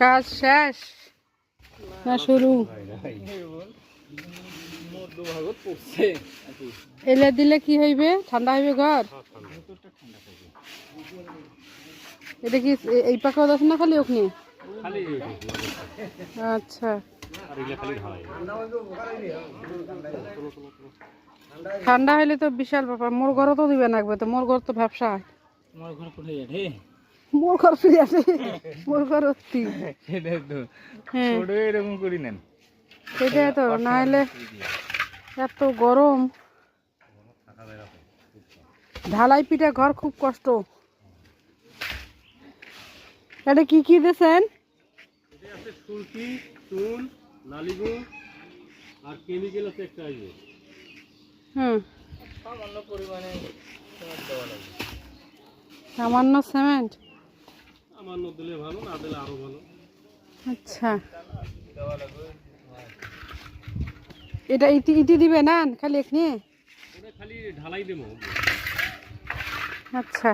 কাজ শেষ না শুরু? এলে দিলে কি হইবে? ঠান্ডা হইবে ঘর? এটা কি এই পাকাও দাস না খালি ওখানে? আচ্ছা, ঠান্ডা হইলে তো বিশাল ব্যাপার। মোর ঘরও তো দিবে লাগবে তো, মোর ঘর তো ব্যবসা। মোর ঘর ফিরে আসে, মোর ঘর অতি। হ্যাঁ এরকম করি নেন, সেটাই তো, না হলে এত গরম। ঢালাই পিঠা ঘর খুব কষ্ট। এটা কি কি দিয়েছেন? সুরকি, চুন, নালিগুড় আর কেমিক্যাল আছে একটা। হুম, সামান্য পরিমাণে দেওয়া লাগবে। সামান্য সিমেন্ট? সামান্য দিলে ভালো, না দিলে আরো ভালো। আচ্ছা, এটা ইটি ইটি দিবে না খালি এখানে? খালি ঢালাই দেবো। আচ্ছা।